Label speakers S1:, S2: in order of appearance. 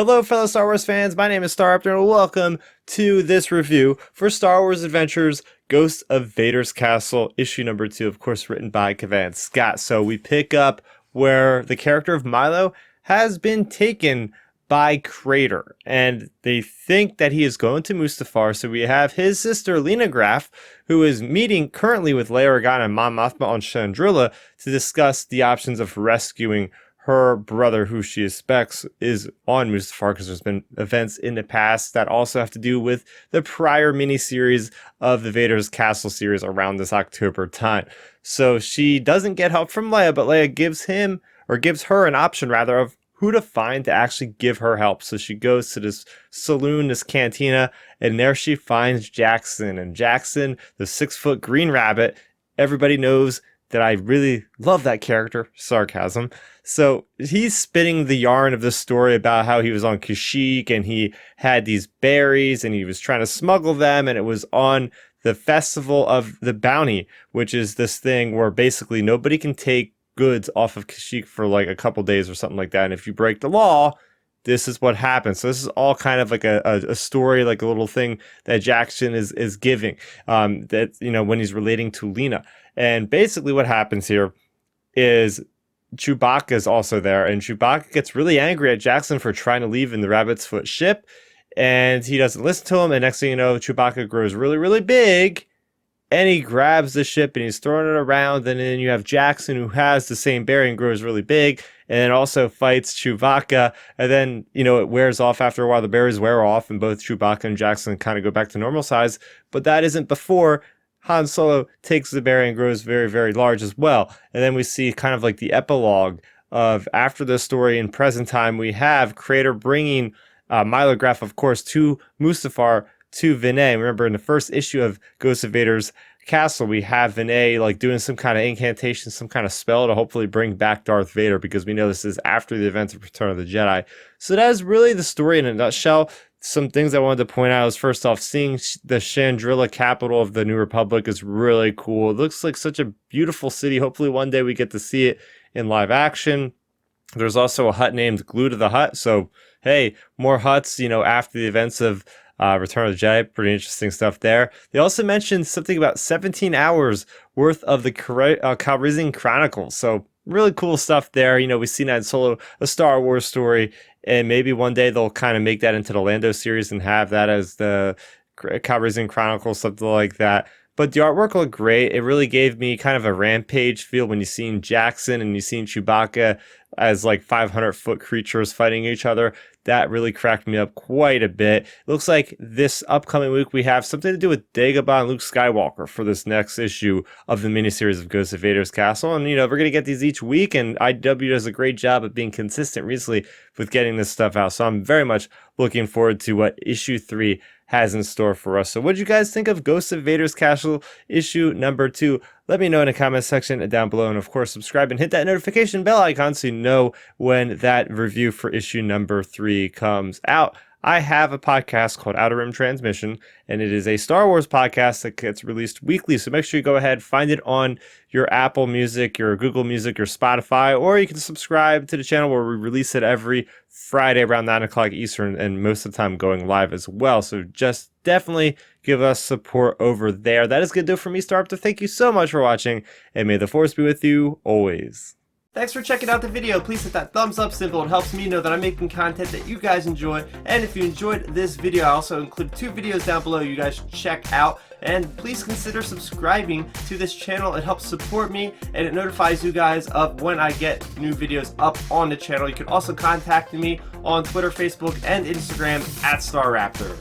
S1: Hello fellow Star Wars fans, my name is Starrapter and welcome to this review for Star Wars Adventures Ghosts of Vader's Castle, issue number 2, of course written by Cavan Scott. So we pick up where the character of Milo has been taken by Crater, and they think that he is going to Mustafar, so we have his sister Lina Graf, who is meeting currently with Leia Organa and Mon Mothma on Chandrila to discuss the options of rescuing her brother, who she suspects is on Mustafar, because there's been events in the past that also have to do with the prior miniseries of the Vader's Castle series around this October time. So she doesn't get help from Leia, but Leia gives her an option rather of who to find to actually give her help. So she goes to this saloon, this cantina, and there she finds Jaxxon. And Jaxxon, the 6-foot green rabbit, everybody knows that I really love that character. Sarcasm. So he's spinning the yarn of this story about how he was on Kashyyyk and he had these berries and he was trying to smuggle them, and it was on the Festival of the Bounty, which is this thing where basically nobody can take goods off of Kashyyyk for like a couple days or something like that. And if you break the law, this is what happens. So this is all kind of like a story, like a little thing that Jaxxon is giving, that, you know, when he's relating to Lina. And basically what happens here is Chewbacca is also there, and Chewbacca gets really angry at Jaxxon for trying to leave in the Rabbit's Foot ship, and he doesn't listen to him, and next thing you know, Chewbacca grows really, really big, and he grabs the ship and he's throwing it around, and then you have Jaxxon, who has the same berry and grows really big, and then also fights Chewbacca, and then, you know, it wears off after a while. The berries wear off, and both Chewbacca and Jaxxon kind of go back to normal size, but that isn't before Han Solo takes the berry and grows very, very large as well. And then we see kind of like the epilogue of after the story in present time, we have Crater bringing Milo Graf, of course, to Mustafar, to Vinay. Remember, in the first issue of Ghosts of Vader's Castle, we have Vinay like doing some kind of incantation, some kind of spell to hopefully bring back Darth Vader, because we know this is after the events of Return of the Jedi. So that is really the story in a nutshell. Some things I wanted to point out is, first off, seeing the Chandrila, capital of the New Republic, is really cool. It looks like such a beautiful city. Hopefully one day we get to see it in live action. There's also a hut named Glue to the Hut. So, hey, more huts, you know, after the events of Return of the Jedi. Pretty interesting stuff there. They also mentioned something about 17 hours worth of the Calrissian Chronicles. So really cool stuff there. You know, we've seen that in Solo, a Star Wars story, and maybe one day they'll kind of make that into the Lando series and have that as the Calrissian Chronicles, something like that. But the artwork looked great. It really gave me kind of a Rampage feel when you seen Jaxxon and you seen Chewbacca as like 500-foot creatures fighting each other. That really cracked me up quite a bit. It looks like this upcoming week we have something to do with Dagobah and Luke Skywalker for this next issue of the miniseries of Ghosts of Vader's Castle. And, you know, we're going to get these each week, and IDW does a great job of being consistent recently with getting this stuff out. So I'm very much looking forward to what issue 3 has in store for us. So what did you guys think of Ghosts of Vader's Castle issue number 2? Let me know in the comment section down below, and of course subscribe and hit that notification bell icon so you know when that review for issue number 3 comes out. I have a podcast called Outer Rim Transmission, and it is a Star Wars podcast that gets released weekly. So make sure you go ahead, find it on your Apple Music, your Google Music, your Spotify, or you can subscribe to the channel where we release it every Friday around 9 o'clock Eastern, and most of the time going live as well. So just definitely give us support over there. That is going to do it for me, Starrapter. Thank you so much for watching, and may the Force be with you always. Thanks for checking out the video. Please hit that thumbs up symbol. It helps me know that I'm making content that you guys enjoy. And if you enjoyed this video, I also include 2 videos down below you guys should check out. And please consider subscribing to this channel. It helps support me, and it notifies you guys of when I get new videos up on the channel. You can also contact me on Twitter, Facebook, and Instagram at Starrapter.